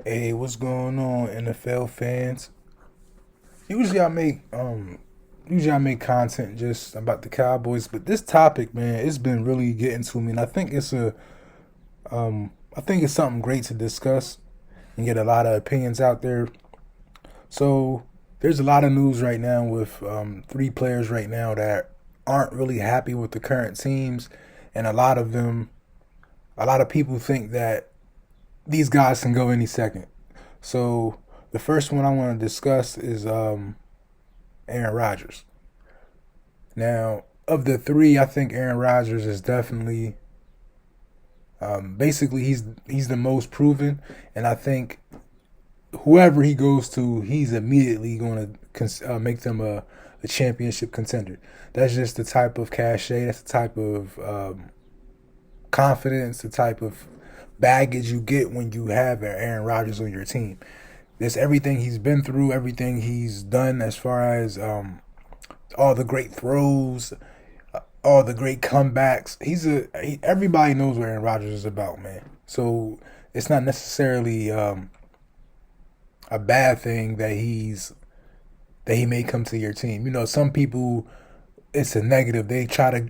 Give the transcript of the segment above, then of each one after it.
Hey, what's going on, NFL fans? Usually I make usually I make content just about the Cowboys, but this topic, man, it's been really getting to me, and I think it's something great to discuss and get a lot of opinions out there. So there's a lot of news right now with three players right now that aren't really happy with the current teams, and a lot of people think that these guys can go any second. So the first one I want to discuss is Aaron Rodgers. Now, of the three, I think Aaron Rodgers is definitely basically he's the most proven, and I think whoever he goes to, he's immediately going to make them a championship contender. That's just the type of cachet, that's the type of confidence, the type of baggage you get when you have Aaron Rodgers on your team. There's everything he's been through, everything he's done as far as all the great throws, all the great comebacks. Everybody knows what Aaron Rodgers is about, man. So it's not necessarily a bad thing that he may come to your team. You know, some people it's a negative. They try to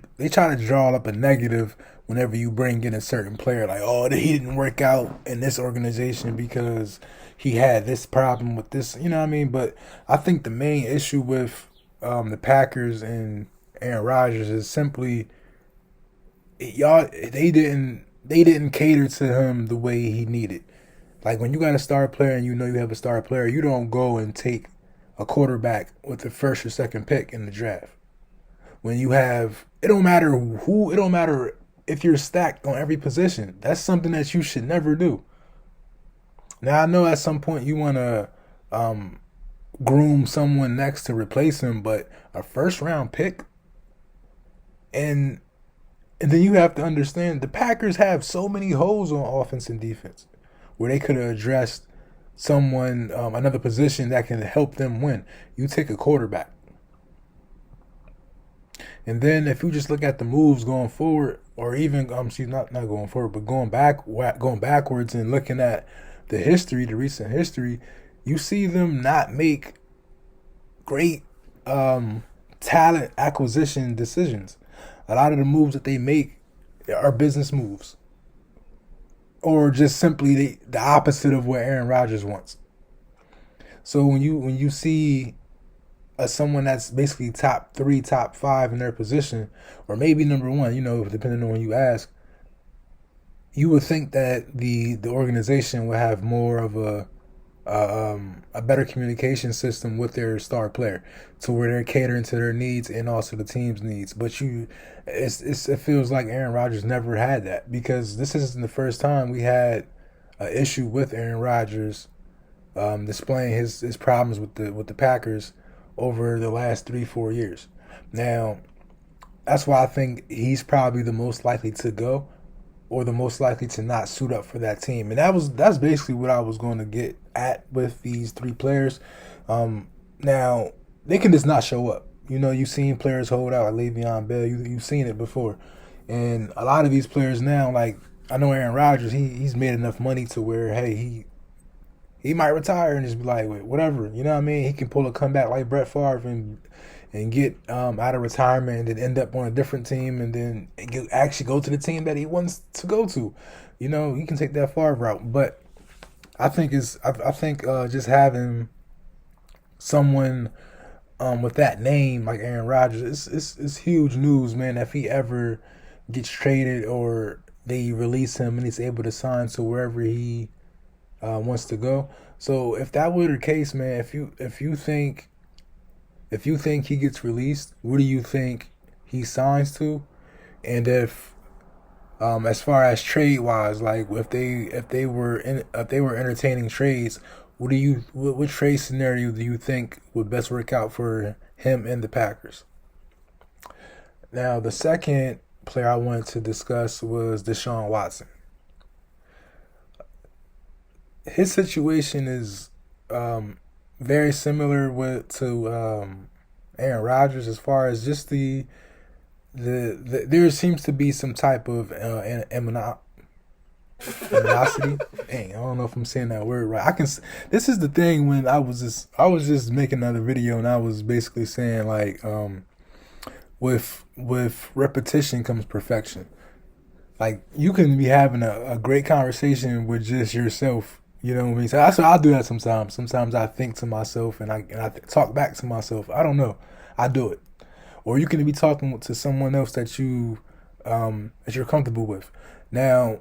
draw up a negative whenever you bring in a certain player, like, oh, he didn't work out in this organization because he had this problem with this. You know what I mean? But I think the main issue with the Packers and Aaron Rodgers is simply y'all they didn't cater to him the way he needed. Like when you got a star player and you know you have a star player, you don't go and take a quarterback with the first or second pick in the draft. When you have, it don't matter if you're stacked on every position. That's something that you should never do. Now I know at some point you want to groom someone next to replace him, but a first round pick, and and then you have to understand the Packers have so many holes on offense and defense where they could have addressed someone another position that can help them win. You take a quarterback. And then if you just look at the moves going forward, or even she's not going forward, but going backwards and looking at the recent history, you see them not make great talent acquisition decisions. A lot of the moves that they make are business moves, or just simply the opposite of what Aaron Rodgers wants. So when you see someone that's basically top three, top five in their position, or maybe number one, you know, depending on when you ask, you would think that the organization would have more of a better communication system with their star player, to where they're catering to their needs and also the team's needs. But it feels like Aaron Rodgers never had that, because this isn't the first time we had an issue with Aaron Rodgers displaying his problems with the Packers over the last 3 4 years. Now that's why I think he's probably the most likely to go, or the most likely to not suit up for that team. And that's basically what I was going to get at with these three players. Now they can just not show up. You know, you've seen players hold out, like Le'Veon Bell. You've seen it before, and a lot of these players now, like I know Aaron Rodgers, he's made enough money to where hey he might retire and just be like, whatever, you know what I mean? He can pull a comeback like Brett Favre and get out of retirement and then end up on a different team and then actually go to the team that he wants to go to. You know, you can take that Favre route, but I think just having someone with that name like Aaron Rodgers, it's huge news, man. If he ever gets traded or they release him and he's able to sign to wherever he wants to go. So if that were the case, man, if you think he gets released, what do you think he signs to? And if as far as trade wise, like if they were entertaining trades, what trade scenario do you think would best work out for him and the Packers? Now the second player I wanted to discuss was Deshaun Watson. His situation is very similar to Aaron Rodgers, as far as just there seems to be some type of Animosity. Dang, I don't know if I'm saying that word right. This is the thing when I was just making another video and I was basically saying like with repetition comes perfection. Like you can be having a great conversation with just yourself. You know what I mean? So that's what I do that sometimes. Sometimes I think to myself and I talk back to myself. I don't know. I do it. Or you can be talking to someone else that you're comfortable with. Now,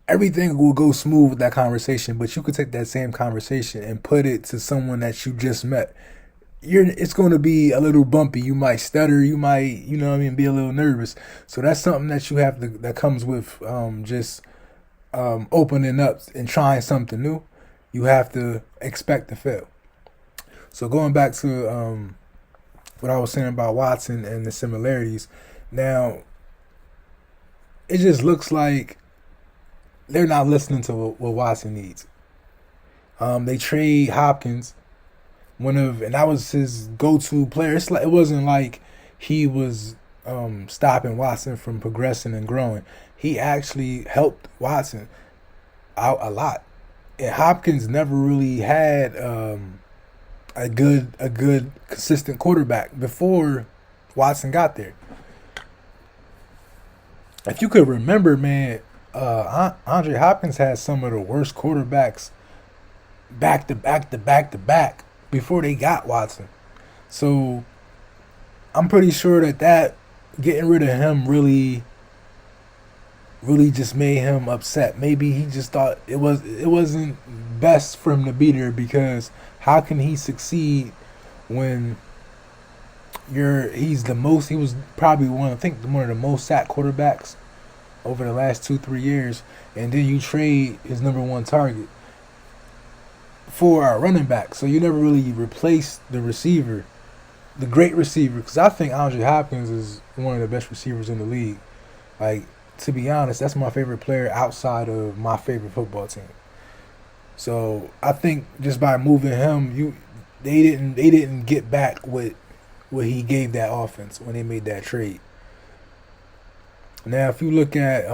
everything will go smooth with that conversation, but you could take that same conversation and put it to someone that you just met. It's going to be a little bumpy. You might stutter. You might, you know what I mean, be a little nervous. So that's something that you have to, that comes with just opening up and trying something new. You have to expect to fail. So going back to what I was saying about Watson and the similarities. Now, it just looks like they're not listening to what Watson needs. They trade Hopkins, and that was his go-to player. It wasn't like he was stopping Watson from progressing and growing. He actually helped Watson out a lot. And Hopkins never really had a good consistent quarterback before Watson got there. If you could remember, man, Andre Hopkins had some of the worst quarterbacks back to back to back to back before they got Watson. So I'm pretty sure that getting rid of him really just made him upset. Maybe he just thought it wasn't best for him to be there, because how can he succeed when he was probably one of the most sacked quarterbacks over the last 2-3 years, and then you trade his number one target for a running back. So you never really replaced the receiver, the great receiver, because I think Andre Hopkins is one of the best receivers in the league. Like, to be honest, that's my favorite player outside of my favorite football team. So I think just by moving him, they didn't get back what he gave that offense when they made that trade. Now, if you look at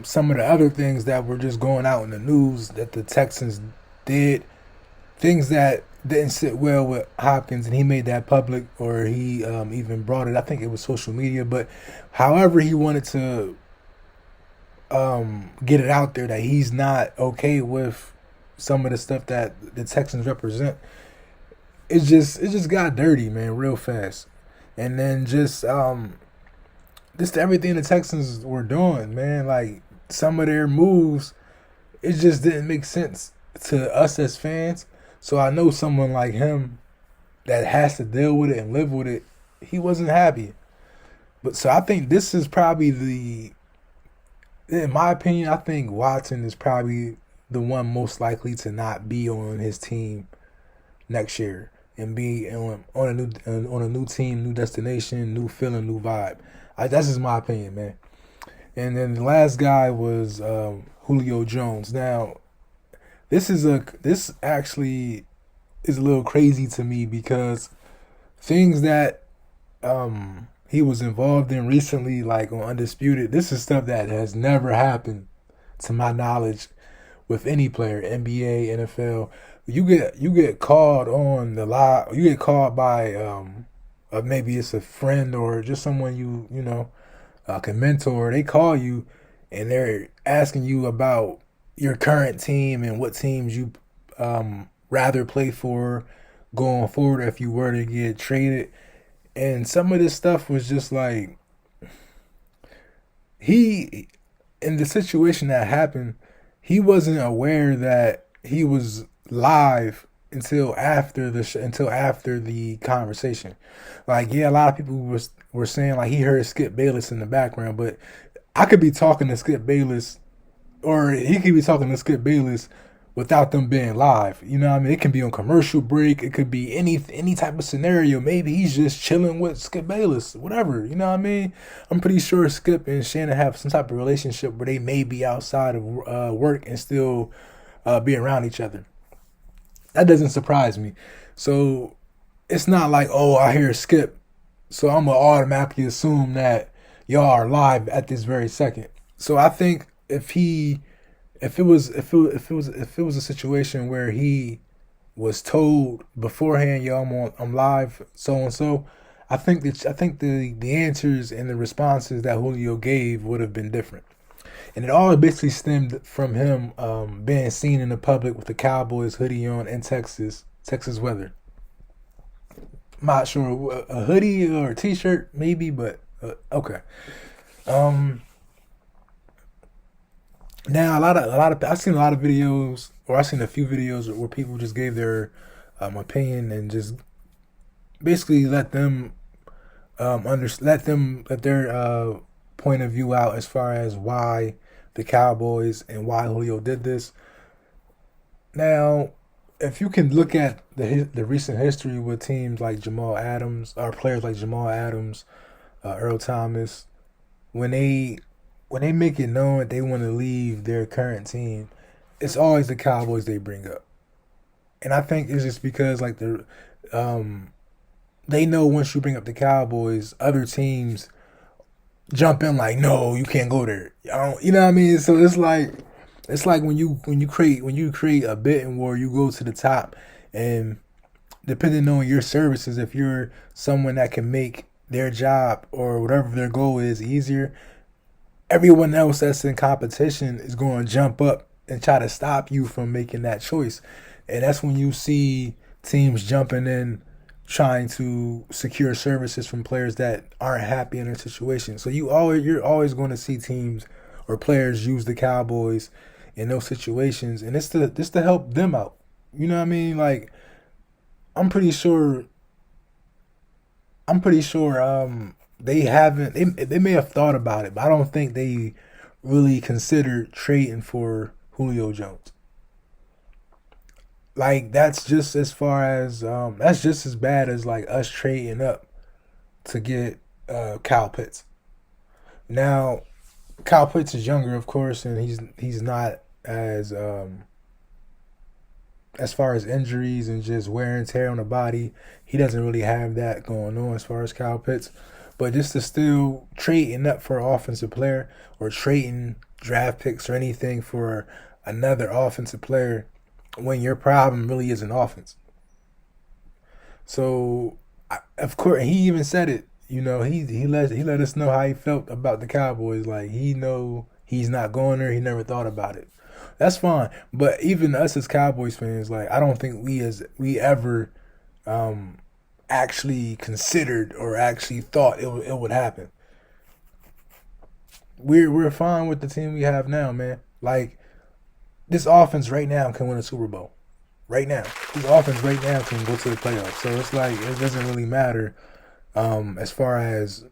some of the other things that were just going out in the news that the Texans did, things that didn't sit well with Hopkins, and he made that public, or he even brought it. I think it was social media, but however he wanted to get it out there that he's not okay with some of the stuff that the Texans represent. It just got dirty, man, real fast. And then just everything the Texans were doing, man, like some of their moves, it just didn't make sense to us as fans. So I know someone like him that has to deal with it and live with it, he wasn't happy. But so I think this is probably in my opinion, I think Watson is probably the one most likely to not be on his team next year and be on a new team, new destination, new feeling, new vibe. That's just my opinion, man. And then the last guy was Julio Jones. Now, this actually is a little crazy to me, because things that he was involved in recently, like on Undisputed, this is stuff that has never happened to my knowledge with any player, NBA, NFL. You get called on the live. You get called by maybe it's a friend or just someone you know can mentor. They call you and they're asking you about your current team and what teams you rather play for going forward if you were to get traded. And some of this stuff was just like, he, in the situation that happened, he wasn't aware that he was live until after the conversation. Like, yeah, a lot of people were saying like he heard Skip Bayless in the background, but I could be talking to Skip Bayless, or he could be talking to Skip Bayless without them being live. You know what I mean? It can be on commercial break. It could be any type of scenario. Maybe he's just chilling with Skip Bayless, whatever. You know what I mean? I'm pretty sure Skip and Shannon have some type of relationship where they may be outside of work and still be around each other. That doesn't surprise me. So it's not like, oh, I hear Skip, so I'm going to automatically assume that y'all are live at this very second. So I think if if it was a situation where he was told beforehand, yo, I'm live, so and so. I think the answers and the responses that Julio gave would have been different, and it all basically stemmed from him being seen in the public with the Cowboys hoodie on in Texas weather. I'm not sure a hoodie or a t-shirt maybe, but okay. Um, Now I've seen a lot of videos, or I've seen a few videos where people just gave their opinion and just basically let their point of view out as far as why the Cowboys and why Julio did this. Now, if you can look at the recent history with teams like Jamal Adams, or players like Jamal Adams, Earl Thomas, when they when they make it known that they want to leave their current team, it's always the Cowboys they bring up, and I think it's just because like um, they know once you bring up the Cowboys, other teams jump in like, no, you can't go there. You know what I mean? So it's like when you create a bidding war, you go to the top, and depending on your services, if you're someone that can make their job or whatever their goal is easier, everyone else that's in competition is going to jump up and try to stop you from making that choice. And that's when you see teams jumping in trying to secure services from players that aren't happy in their situation. So you're always going to see teams or players use the Cowboys in those situations, and it's to help them out. You know what I mean? Like I'm pretty sure they haven't they may have thought about it, but I don't think they really considered trading for Julio Jones. Like that's just as far as that's just as bad as like us trading up to get Kyle Pitts. Now Kyle Pitts is younger, of course, and he's not as far as injuries and just wear and tear on the body, he doesn't really have that going on as far as Kyle Pitts. But just to still trading up for an offensive player or trading draft picks or anything for another offensive player when your problem really isn't offense. So, of course, he even said it. You know, he let us know how he felt about the Cowboys. Like he know he's not going there. He never thought about it. That's fine. But even us as Cowboys fans, like I don't think we ever actually considered or actually thought it would happen. We're fine with the team we have now, man. Like this offense right now can win a Super Bowl. Right now, this offense right now can go to the playoffs. So it's like it doesn't really matter as far as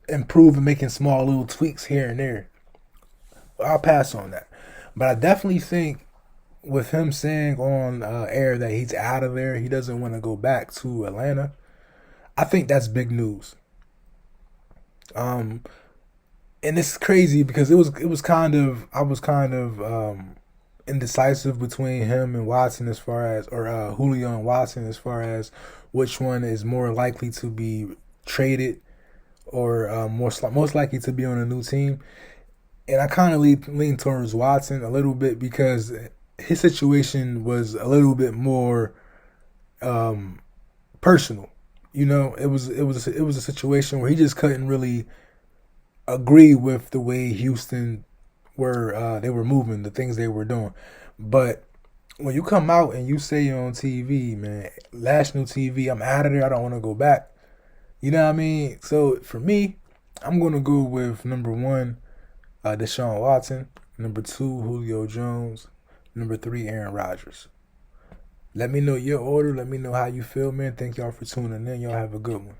improving, making small little tweaks here and there. I'll pass on that. But I definitely think with him saying on air that he's out of there, he doesn't want to go back to Atlanta. I think that's big news. And it's crazy because it was kind of I was kind of indecisive between him and Watson as far as or Julio and Watson as far as which one is more likely to be traded or most likely to be on a new team. And I kind of lean towards Watson a little bit because his situation was a little bit more personal. You know, it was a situation where he just couldn't really agree with the way Houston they were moving, the things they were doing. But when you come out and you say on TV, man, national TV, I'm out of there, I don't want to go back. You know what I mean? So for me, I'm gonna go with number one, Deshaun Watson, number two, Julio Jones, number three, Aaron Rodgers. Let me know your order. Let me know how you feel, man. Thank y'all for tuning in. Y'all have a good one.